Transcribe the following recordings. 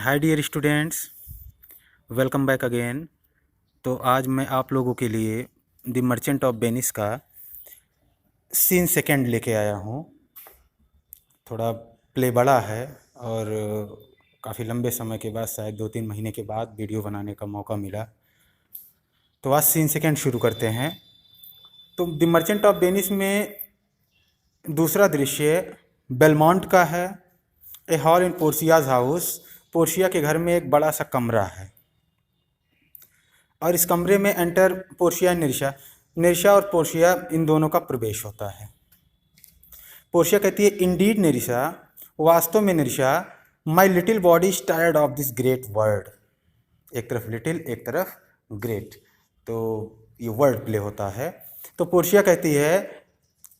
हाय dear students, welcome back again. तो आज मैं आप लोगों के लिए द मर्चेंट ऑफ वेनिस का सीन सेकंड लेके आया हूँ। थोड़ा प्ले बड़ा है और काफ़ी लंबे समय के बाद, शायद 2-3 महीने के बाद वीडियो बनाने का मौका मिला। तो आज सीन सेकंड शुरू करते हैं। तो द मर्चेंट ऑफ वेनिस में दूसरा दृश्य बेलमोंट का है। ए हॉल इन पोर्शियाज हाउस। पोर्शिया के घर में एक बड़ा सा कमरा है और इस कमरे में एंटर पोर्शिया निरिशा। निरिशा और पोर्शिया इन दोनों का प्रवेश होता है। पोर्शिया कहती है, इंडीड निरिशा, वास्तव में Nerissa, my little body is tired of this great word. एक तरफ लिटिल, एक तरफ ग्रेट, तो ये वर्ड प्ले होता है। तो पोर्शिया कहती है,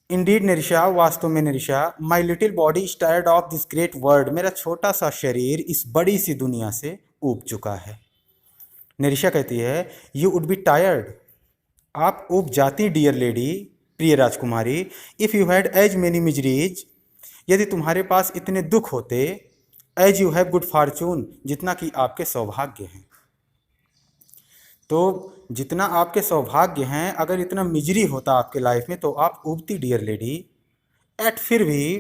इंडीड निरिशा, वास्तव में Nerissa, my little body is tired of this great world. मेरा छोटा सा शरीर इस बड़ी सी दुनिया से ऊब चुका है। निरिशा कहती है, यू वुड बी टायर्ड, आप ऊब जाती डियर लेडी, प्रिय राजकुमारी, if you had as many miseries, यदि तुम्हारे पास इतने दुख होते, as you have good fortune, जितना कि आपके सौभाग्य हैं। तो जितना आपके सौभाग्य हैं, अगर इतना मिजरी होता आपके लाइफ में तो आप उबती डियर लेडी। एट फिर भी,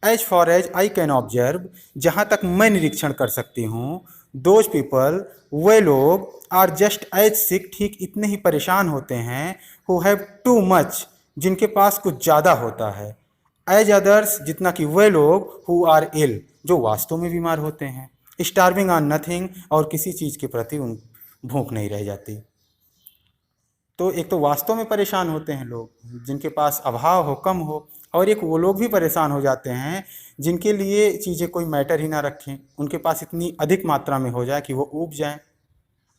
as far as I can observe, जहाँ तक मैं निरीक्षण कर सकती हूँ, दोज पीपल, वे लोग, आर जस्ट एज सिक, ठीक इतने ही परेशान होते हैं, हु हैव टू मच, जिनके पास कुछ ज़्यादा होता है, एज अदर्स, जितना कि वे लोग, हु आर इल, जो वास्तव में बीमार होते हैं, स्टार्विंग ऑन नथिंग, और किसी चीज़ के प्रति उन भूख नहीं रह जाती। तो एक तो वास्तव में परेशान होते हैं लोग जिनके पास अभाव हो, कम हो, और एक वो लोग भी परेशान हो जाते हैं जिनके लिए चीज़ें कोई मैटर ही ना रखें, उनके पास इतनी अधिक मात्रा में हो जाए कि वो ऊब जाएं।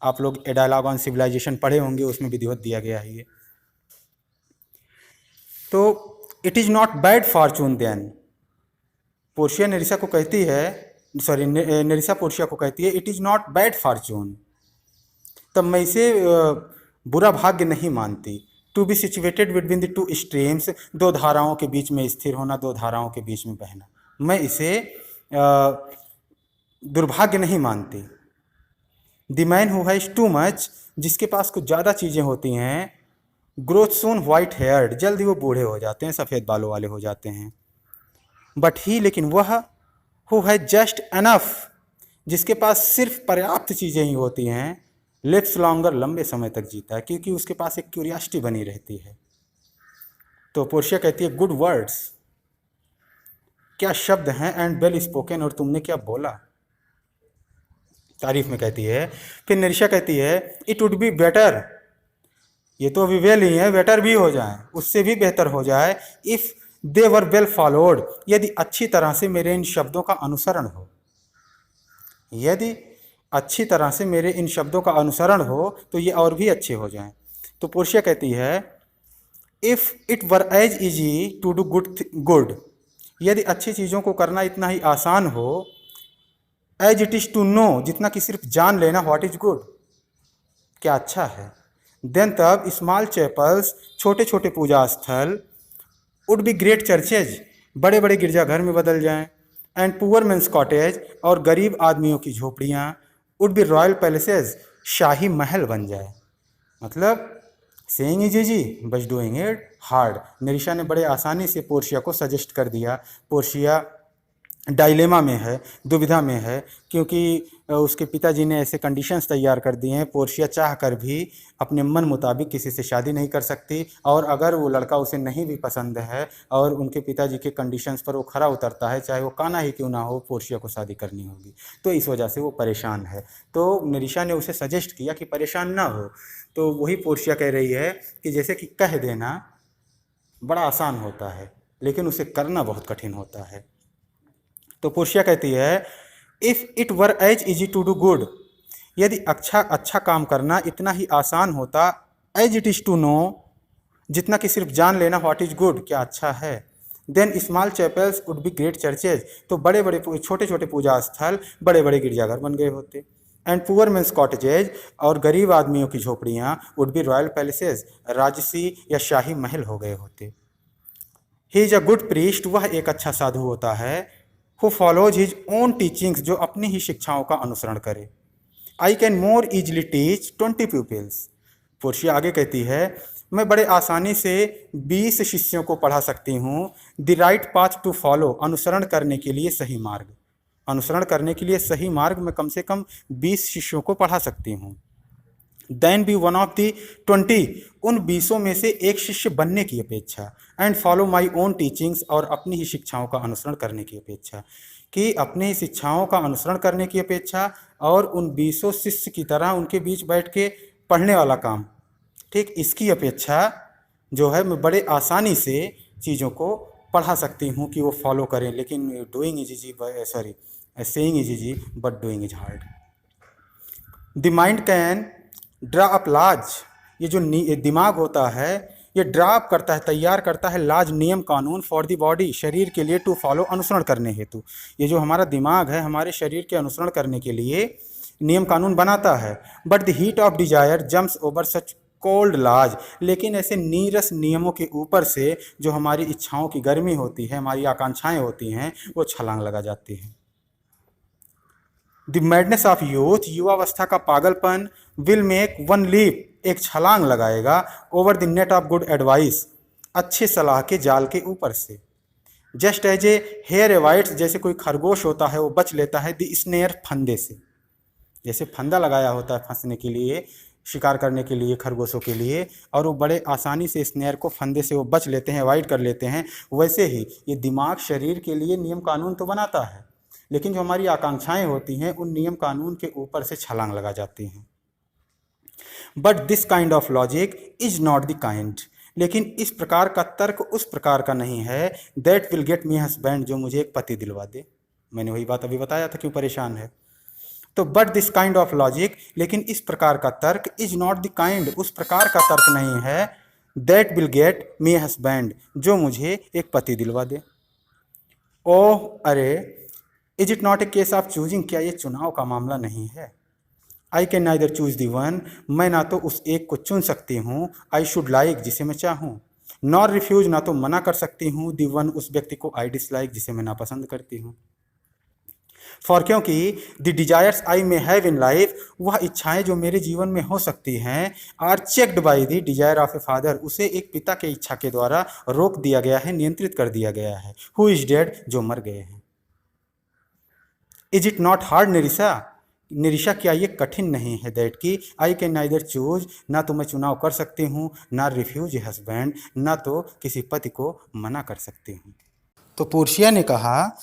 आप लोग ए डायलॉग ऑन सिविलाइजेशन पढ़े होंगे, उसमें विधिवत दिया गया है ये। तो it is not bad fortune then, Portia Nerissa को कहती है, सॉरी निरिशा पोर्शिया को कहती है, it is not bad fortune, तब मैं इसे बुरा भाग्य नहीं मानती। To be situated between the two streams, दो धाराओं के बीच में स्थिर होना, दो धाराओं के बीच में बहना, मैं इसे दुर्भाग्य नहीं मानती। The man who has too much, जिसके पास कुछ ज़्यादा चीज़ें होती हैं, ग्रोथ सून वाइट हेयर्ड, जल्द ही वो बूढ़े हो जाते हैं, सफ़ेद बालों वाले हो जाते हैं। बट ही, लेकिन वह, हु हैज़ जस्ट एनफ, जिसके पास सिर्फ पर्याप्त चीज़ें ही होती हैं, लिव्स लॉन्गर, लंबे समय तक जीता है, क्योंकि उसके पास एक क्यूरियासिटी बनी रहती है। तो पोर्शिया कहती है, गुड वर्ड्स, क्या शब्द हैं, एंड वेल स्पोकन, और तुमने क्या बोला, तारीफ में कहती है। फिर निरिशा कहती है, इट वुड बी बेटर, ये तो अभी वेल ही है, बेटर भी हो जाए, उससे भी बेहतर हो जाए, if they were well followed, यदि अच्छी तरह से मेरे इन शब्दों का अनुसरण हो, यदि अच्छी तरह से मेरे इन शब्दों का अनुसरण हो तो ये और भी अच्छे हो जाएं। तो पोर्शिया कहती है, if it were as easy to do good, यदि अच्छी चीज़ों को करना इतना ही आसान हो, as it is to know, जितना कि सिर्फ जान लेना, व्हाट इज़ गुड, क्या अच्छा है, देन तब स्मॉल चैपल्स, छोटे छोटे पूजा स्थल, वुड बी ग्रेट चर्चेज, बड़े बड़े गिरजाघर में बदल जाएं, एंड पुअर मेन्स कॉटेज, और गरीब आदमियों की झोपड़ियाँ, वुड बी रॉयल पैलेसेस, शाही महल बन जाए। मतलब saying is easy but doing it hard. Nerissa ने बड़े आसानी से पोर्शिया को सजेस्ट कर दिया। पोर्शिया डायलेमा में है, दुविधा में है, क्योंकि उसके पिताजी ने ऐसे कंडीशंस तैयार कर दिए हैं, पोर्शिया चाह कर भी अपने मन मुताबिक किसी से शादी नहीं कर सकती, और अगर वो लड़का उसे नहीं भी पसंद है और उनके पिताजी के कंडीशंस पर वो खरा उतरता है, चाहे वो काना ही क्यों ना हो, पोर्शिया को शादी करनी होगी। तो इस वजह से वो परेशान है। तो निरिशा ने उसे सजेस्ट किया कि परेशान ना हो। तो वही पोर्शिया कह रही है कि जैसे कि कह देना बड़ा आसान होता है, लेकिन उसे करना बहुत कठिन होता है। तो पोर्शिया कहती है, if it were as easy to do good, यदि अच्छा काम करना इतना ही आसान होता, as it is to know, जितना कि सिर्फ जान लेना, व्हाट इज़ गुड, क्या अच्छा है, then small chapels would be great churches, तो बड़े बड़े छोटे छोटे पूजा स्थल बड़े बड़े गिरजाघर बन गए होते, एंड पुअर मेन्स कॉटेजेज, और गरीब आदमियों की झोपड़ियाँ, वुड बी रॉयल पैलेसेस, राजसी या शाही महल हो गए होते। He is a good priest, वह एक अच्छा साधु होता है, who follows his own teachings, जो अपनी ही शिक्षाओं का अनुसरण करे। I can more easily teach 20 pupils। Portia आगे कहती है, मैं बड़े आसानी से 20 शिष्यों को पढ़ा सकती हूँ। The right path to follow, अनुसरण करने के लिए सही मार्ग, अनुसरण करने के लिए सही मार्ग मैं कम से कम 20 शिष्यों को पढ़ा सकती हूँ। Then be one of the 20, उन 20 में से एक शिष्य बनने की अपेक्षा। And follow my own teachings, और अपनी ही शिक्षाओं का अनुसरण करने की अपेक्षा, कि अपनी ही शिक्षाओं का अनुसरण करने की अपेक्षा और उन 20 शिष्य की तरह उनके बीच बैठ के पढ़ने वाला काम, ठीक, इसकी अपेक्षा जो है मैं बड़े आसानी से चीज़ों को पढ़ा सकती हूँ कि वो फॉलो करें। लेकिन doing is easy, sorry, saying is easy but doing is hard. The mind can draw up लाज, ये जो दिमाग होता है ये ड्रा अप करता है, तैयार करता है लाज, नियम कानून, फॉर द बॉडी, शरीर के लिए, टू फॉलो, अनुसरण करने हेतु। ये जो हमारा दिमाग है हमारे शरीर के अनुसरण करने के लिए नियम कानून बनाता है। But the heat of desire jumps over such cold law, लेकिन ऐसे नीरस नियमों के ऊपर से जो हमारी इच्छाओं की गर्मी होती है, हमारी आकांक्षाएं होती हैं, वो छलांग लगा जाती हैं। द मैडनेस ऑफ यूथ, युवावस्था का पागलपन, विल मेक वन लीप, एक छलांग लगाएगा, over the net of good advice, अच्छे सलाह के जाल के ऊपर से। जस्ट एज ए हेयर एवाइड्स, जैसे कोई खरगोश होता है वो बच लेता है द स्नेयर, फंदे से, जैसे फंदा लगाया होता है फंसने के लिए, शिकार करने के लिए खरगोशों के लिए, और वो बड़े आसानी से स्नेयर को, फंदे से वो बच लेते हैं, अवॉइड कर लेते हैं। वैसे ही ये दिमाग शरीर के लिए नियम कानून तो बनाता है, लेकिन जो हमारी आकांक्षाएं होती हैं उन नियम कानून के ऊपर से छलांग लगा जाती हैं। But this kind of logic is not the kind, लेकिन इस प्रकार का तर्क उस प्रकार का नहीं है, that will get me husband, जो मुझे एक पति दिलवा दे। मैंने वही बात अभी बताया था क्यों परेशान है। तो but this kind of logic, लेकिन इस प्रकार का तर्क, इज नॉट द काइंड, उस प्रकार का तर्क नहीं है, that will get me husband, जो मुझे एक पति दिलवा दे। ओह अरे, is it not a case of choosing, क्या ये चुनाव का मामला नहीं है। I can neither choose the one, मैं ना तो उस एक को चुन सकती हूँ, आई शुड लाइक, जिसे मैं चाहूँ, नॉर रिफ्यूज, ना तो मना कर सकती हूँ, दी वन, उस व्यक्ति को, आई डिसलाइक, जिसे मैं नापसंद करती हूँ। फॉर, क्योंकि the desires I may have in life, वह इच्छाएं जो मेरे जीवन में हो सकती हैं, are checked by the desire of a father, उसे एक पिता के इच्छा के द्वारा रोक दिया गया है, नियंत्रित कर दिया गया है, हु इज डेड, जो मर गए हैं। इज इट नॉट हार्ड निरिशा, निरिशा क्या ये कठिन नहीं है, दैट की आई कैन नाइदर चूज, ना तो मैं चुनाव कर सकती हूँ, ना रिफ्यूज ए हस्बैंड, ना तो किसी पति को मना कर सकती हूँ। तो पोर्शिया ने कहा,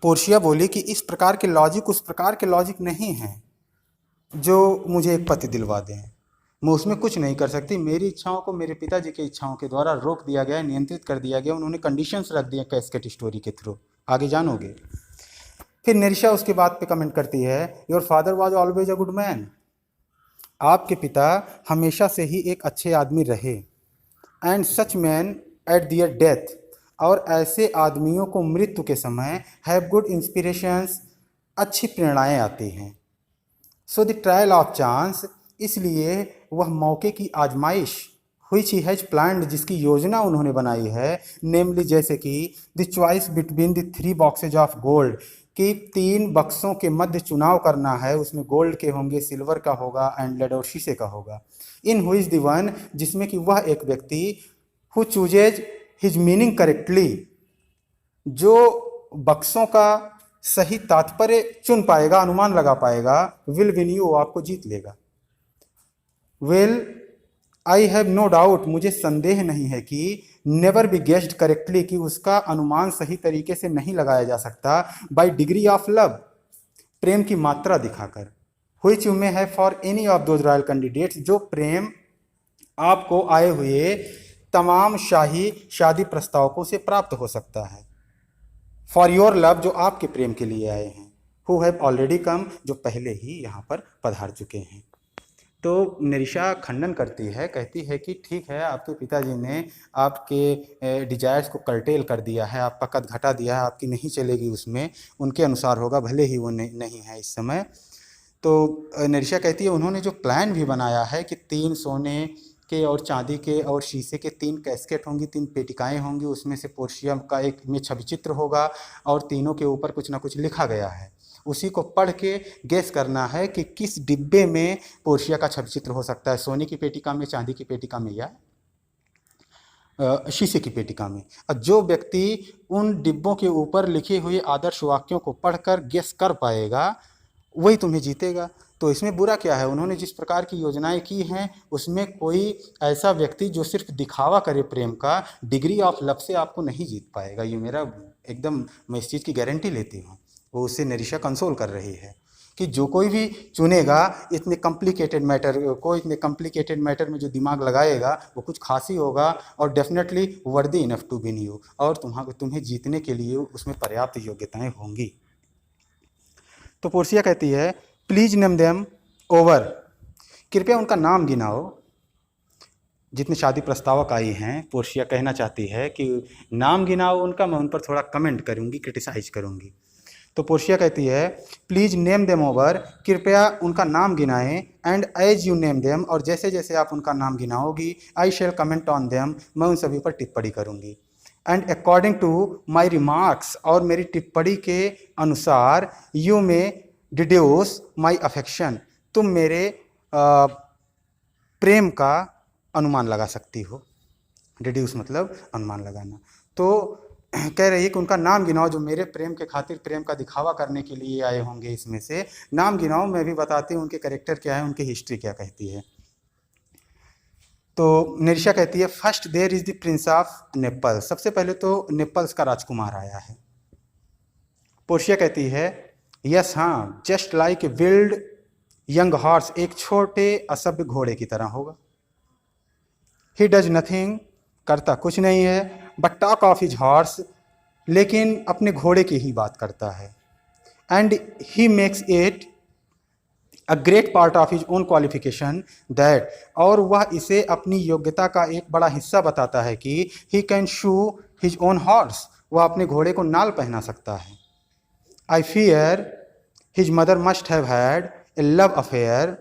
पोर्शिया बोली कि इस प्रकार के लॉजिक उस प्रकार के लॉजिक नहीं हैं जो मुझे एक पति दिलवा दें, मैं उसमें कुछ नहीं कर सकती, मेरी इच्छाओं को मेरे पिताजी की इच्छाओं के द्वारा रोक दिया गया है, नियंत्रित कर दिया गया, उन्होंने कंडीशंस रख दिए कैस्केट स्टोरी के थ्रू, आगे जानोगे। फिर निरिशा उसके बाद पे कमेंट करती है, your father was always a good man, आपके पिता हमेशा से ही एक अच्छे आदमी रहे, and such man at their death, और ऐसे आदमियों को मृत्यु के समय हैव गुड इंस्पिरेशंस, अच्छी प्रेरणाएं आती हैं। So the trial of chance, इसलिए वह मौके की आजमाइश, which he has planned, जिसकी योजना उन्होंने बनाई है, नेमली जैसे कि the choice between the 3 boxes of gold, कि 3 बक्सों के मध्य चुनाव करना है, उसमें गोल्ड के होंगे, सिल्वर का होगा, एंड लेड और शीशे का होगा। In who is the one, जिसमें कि वह एक व्यक्ति, who chooses his meaning correctly, जो बक्सों का सही तात्पर्य चुन पाएगा, अनुमान लगा पाएगा, विल विन यू, आपको जीत लेगा। Will, I have no doubt, मुझे संदेह नहीं है कि, नेवर बी गेस्ड करेक्टली, कि उसका अनुमान सही तरीके से नहीं लगाया जा सकता, बाई डिग्री ऑफ लव, प्रेम की मात्रा दिखाकर, which you may have for any of those royal candidates, जो प्रेम आपको आए हुए तमाम शाही शादी प्रस्तावकों से प्राप्त हो सकता है, फॉर योर लव, जो आपके प्रेम के लिए आए हैं, हु हैव ऑलरेडी कम, जो पहले ही यहाँ पर पधार चुके हैं। तो निरिशा खंडन करती है, कहती है कि ठीक है, आपके पिताजी ने आपके डिजायर्स को कर्टेल कर दिया है, आपका कद घटा दिया है, आपकी नहीं चलेगी उसमें, उनके अनुसार होगा, भले ही वो नहीं है इस समय। तो निरिशा कहती है उन्होंने जो प्लान भी बनाया है कि 3 सोने के और चांदी के और शीशे के 3 कैस्केट होंगी, 3 पेटिकाएँ होंगी, उसमें से पोर्शिया का एक में छवि चित्र होगा और तीनों के ऊपर कुछ ना कुछ लिखा गया है। उसी को पढ़ के गेस करना है कि किस डिब्बे में पोर्शिया का छवि चित्र हो सकता है, सोने की पेटिका में, चांदी की पेटिका में या शीशे की पेटिका में। और जो व्यक्ति उन डिब्बों के ऊपर लिखे हुए आदर्श वाक्यों को पढ़कर गेस कर पाएगा वही तुम्हें जीतेगा। तो इसमें बुरा क्या है, उन्होंने जिस प्रकार की योजनाएं की हैं उसमें कोई ऐसा व्यक्ति जो सिर्फ दिखावा करे प्रेम का, डिग्री ऑफ लव से आपको नहीं जीत पाएगा। ये मेरा एकदम, मैं इस चीज़ की गारंटी लेती हूँ। वो उससे निरिशा कंसोल कर रही है कि जो कोई भी चुनेगा इतने कॉम्प्लिकेटेड मैटर में जो दिमाग लगाएगा वो कुछ खास ही होगा और definitely worthy enough to win you, और तुम्हें जीतने के लिए उसमें पर्याप्त योग्यताएं होंगी। तो पोर्शिया कहती है प्लीज नेम देम ओवर, कृपया उनका नाम गिनाओ। जितने शादी प्रस्तावक आई हैं, पोर्शिया कहना चाहती है कि नाम गिनाओ उनका, मैं उन पर थोड़ा कमेंट करूंगी, क्रिटिसाइज करूंगी। तो पोर्शिया कहती है प्लीज नेम देम ओवर, कृपया उनका नाम गिनाएं, and as you name them, और जैसे जैसे आप उनका नाम गिनाओगी, I shall comment on them, मैं उन सभी पर टिप्पणी करूंगी। And according to my remarks, और मेरी टिप्पणी के अनुसार, यू में डिड्यूस माई अफेक्शन, तुम मेरे प्रेम का अनुमान लगा सकती हो। डिड्यूस मतलब अनुमान लगाना। तो कह रही है कि उनका नाम गिनाओ जो मेरे प्रेम के खातिर प्रेम का दिखावा करने के लिए आए होंगे, इसमें से नाम गिनाओ। मैं भी बताती हूँ उनके कैरेक्टर क्या है, उनकी हिस्ट्री क्या कहती है। तो निरिशा कहती है first there is the prince of Naples, सबसे पहले तो नेपल्स का राजकुमार आया है। पोर्शिया कहती है यस हाँ, just like a wild young horse, एक छोटे असभ्य घोड़े की तरह होगा। ही डज नथिंग, करता कुछ नहीं है, but talk of his horse, लेकिन अपने घोड़े की ही बात करता है। And he makes it a great part of his own qualification that, और वह इसे अपनी योग्यता का एक बड़ा हिस्सा बताता है कि he can shoe his own horse, वह अपने घोड़े को नाल पहना सकता है। I fear his mother must have had a love affair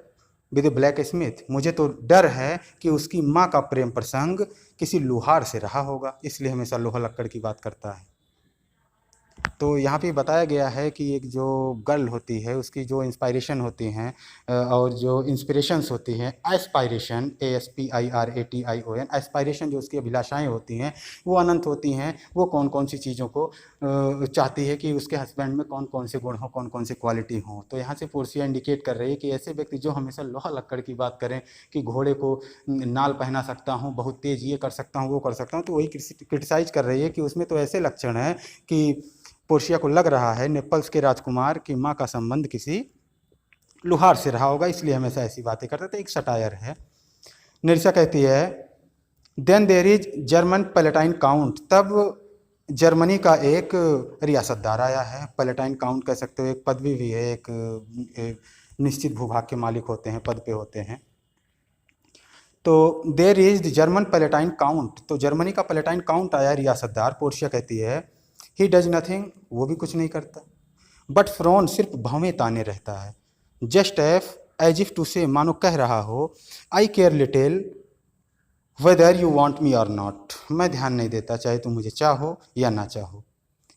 with A black Smith, मुझे तो डर है कि उसकी माँ का प्रेम प्रसंग किसी लोहार से रहा होगा, इसलिए हमेशा लोहा लक्कड़ की बात करता है। तो यहाँ पे बताया गया है कि एक जो गर्ल होती है उसकी जो इंस्पायरेशन होती हैं और जो इंस्पिरेशंस होती हैं, एस्पायरेशन, ASPIRATION, एस्पायरेशन जो उसकी अभिलाषाएं होती हैं वो अनंत होती हैं। वो कौन कौन सी चीज़ों को चाहती है कि उसके हस्बैंड में कौन कौन से गुण हों, कौन कौन सी क्वालिटी हों। तो यहाँ से पोर्शिया इंडिकेट कर रही है कि ऐसे व्यक्ति जो हमेशा लोहा लक्कड़ की बात करें कि घोड़े को नाल पहना सकता हूँ, बहुत तेज़ ये कर सकता हूँ, वो कर सकता हूँ, तो वही क्रिटिसाइज कर रही है कि उसमें तो ऐसे लक्षण हैं कि पोर्शिया को लग रहा है नेपल्स के राजकुमार की माँ का संबंध किसी लुहार से रहा होगा, इसलिए हमेशा ऐसी बातें करते थे। एक सटायर है। निरिशा कहती है then there is German palatine count, तब जर्मनी का एक रियासतदार आया है। पैलेटाइन काउंट कह सकते हो, एक पदवी भी है, एक निश्चित भूभाग के मालिक होते हैं, पद पे होते हैं। तो there is the German palatine count, तो जर्मनी का पैलेटाइन काउंट आया रियासतदार। पोर्शिया कहती है ही डज नथिंग, वो भी कुछ नहीं करता, बट फ्रॉन, सिर्फ भवें ताने रहता है। जस्ट एज इफ टू से, मानो कह रहा हो, I care little whether you want me और नॉट, मैं ध्यान नहीं देता चाहे तुम मुझे चाहो या ना चाहो।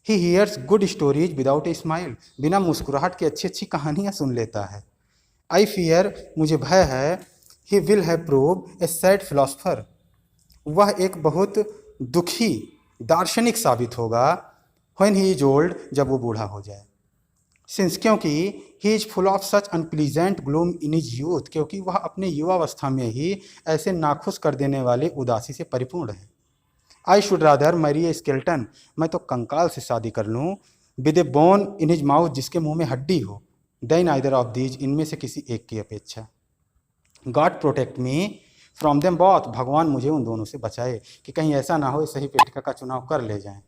He hears good stories without a smile, बिना मुस्कुराहट के अच्छी अच्छी कहानियाँ सुन लेता है। आई फियर, मुझे भय है, he will have prove A sad philosopher, वह एक बहुत दुखी दार्शनिक साबित होगा। व्हेन ही इज ओल्ड, जब वो बूढ़ा हो जाए। सिंस, क्योंकि he is full of such unpleasant gloom in his youth, क्योंकि वह अपने युवावस्था में ही ऐसे नाखुश कर देने वाले उदासी से परिपूर्ण है। I should rather marry a skeleton, मैं तो कंकाल से शादी कर लूँ, with a bone in his mouth, जिसके मुंह में हड्डी हो, देन आइदर ऑफ दीज, इनमें से किसी एक की अपेक्षा। God protect me from them both, भगवान मुझे उन दोनों से बचाए कि कहीं ऐसा ना हो सही पेटिका का चुनाव कर ले जाएं।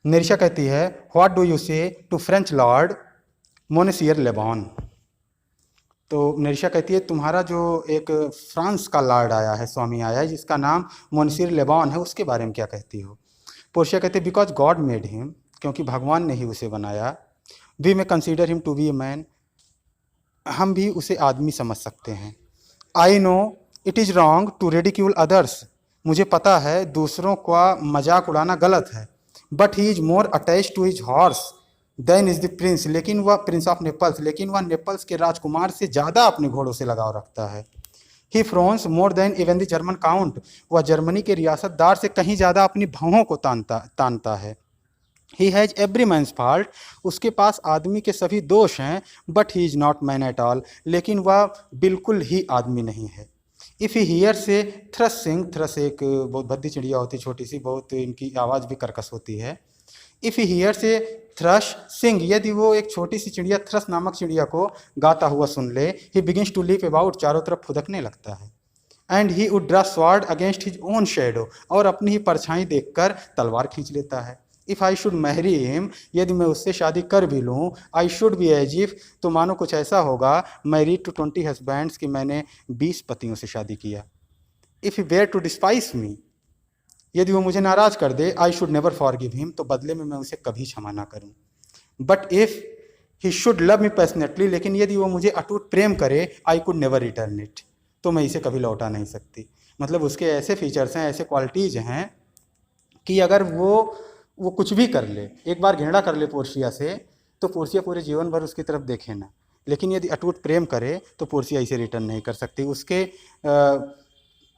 निरिशा कहती है व्हाट डू यू से टू फ्रेंच लॉर्ड मोनेसियर लेबॉन, तो निरिशा कहती है तुम्हारा जो एक फ्रांस का लॉर्ड आया है, स्वामी आया है, जिसका नाम मोनेसियर लेबॉन है, उसके बारे में क्या कहती हो। पोर्शिया कहती है बिकॉज गॉड मेड हिम, क्योंकि भगवान ने ही उसे बनाया। We may consider him to be a man, हम भी उसे आदमी समझ सकते हैं। I know it is wrong to ridicule others, मुझे पता है दूसरों का मजाक उड़ाना गलत है। But he is more attach to his horse than is the prince, लेकिन वह प्रिंस ऑफ नेपल्स, लेकिन वह नेपल्स के राजकुमार से ज़्यादा अपने घोड़ों से लगाव रखता है। He frowns more than even the German count, वह जर्मनी के रियासतदार से कहीं ज़्यादा अपनी भवों को तानता है। He has every man's fault, उसके पास आदमी के सभी दोष हैं। But he is not man at all, लेकिन वह बिल्कुल ही आदमी नहीं है। इफ़ ही हियर से थ्रस सिंग, थ्रस एक बहुत भद्दी चिड़िया होती है, छोटी सी, बहुत इनकी आवाज़ भी कर्कश होती है। इफ़ ही हियर से थ्रश सिंग, यदि वो एक छोटी सी चिड़िया थ्रस नामक चिड़िया को गाता हुआ सुन ले, he begins to leap about, चारों तरफ फुदकने लगता है। And he would draw sword against his own shadow, और अपनी ही परछाई देखकर तलवार खींच लेता है। If I should marry him, यदि मैं उससे शादी कर भी लूँ, I should be as if, तो मानो कुछ ऐसा होगा, मैरिड टू 20 हस्बैंड्स, कि मैंने 20 पतियों से शादी किया। If he were to despise me, यदि वो मुझे नाराज़ कर दे, I should never forgive him, तो बदले में मैं उसे कभी क्षमा ना करूँ। But if he should love me passionately, लेकिन यदि वो मुझे अटूट प्रेम करे, I could never return it, तो मैं इसे कभी लौटा नहीं सकती। मतलब उसके ऐसे फीचर्स हैं, ऐसे क्वालिटीज़ हैं कि अगर वो कुछ भी कर ले, एक बार घृणा कर ले पोर्शिया से, तो पोर्शिया पूरे जीवन भर उसकी तरफ देखे ना, लेकिन यदि अटूट प्रेम करे तो पोर्शिया इसे रिटर्न नहीं कर सकती। उसके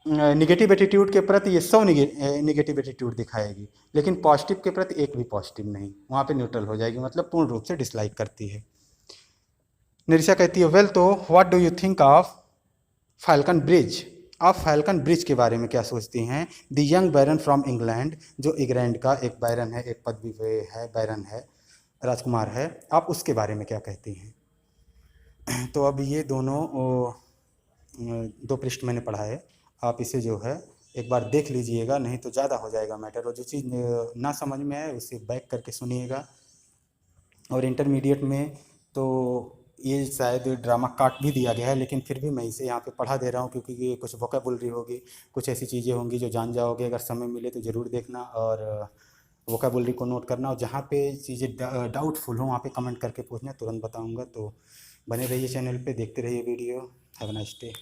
निगेटिव एटीट्यूड के प्रति ये 100 निगेटिव एटीट्यूड दिखाएगी, लेकिन पॉजिटिव के प्रति एक भी पॉजिटिव नहीं, वहाँ पे न्यूट्रल हो जाएगी, मतलब पूर्ण रूप से डिसलाइक करती है। निरिशा कहती है, वेल, तो what do you think of Falconbridge, आप फैल्कन ब्रिज के बारे में क्या सोचती हैं? The young baron from England, जो इंग्लैंड का एक बैरन है, एक पदवी है, बैरन है, राजकुमार है, आप उसके बारे में क्या कहती हैं? तो अब ये दोनों दो पृष्ठ मैंने पढ़ा है, आप इसे जो है एक बार देख लीजिएगा, नहीं तो ज़्यादा हो जाएगा मैटर, और जो चीज़ ना समझ में आए उसे बैक करके सुनिएगा। और इंटरमीडिएट में तो ये शायद ड्रामा काट भी दिया गया है, लेकिन फिर भी मैं इसे यहाँ पे पढ़ा दे रहा हूँ, क्योंकि ये कुछ वोकेबुलरी होगी, कुछ ऐसी चीज़ें होंगी जो जान जाओगे, अगर समय मिले तो ज़रूर देखना और वोकेबुलरी को नोट करना, और जहाँ पे चीज़ें डाउटफुल हो वहाँ पे कमेंट करके पूछना, तुरंत बताऊँगा। तो बने रहिए चैनल पे, देखते रहिए video. Have a nice day.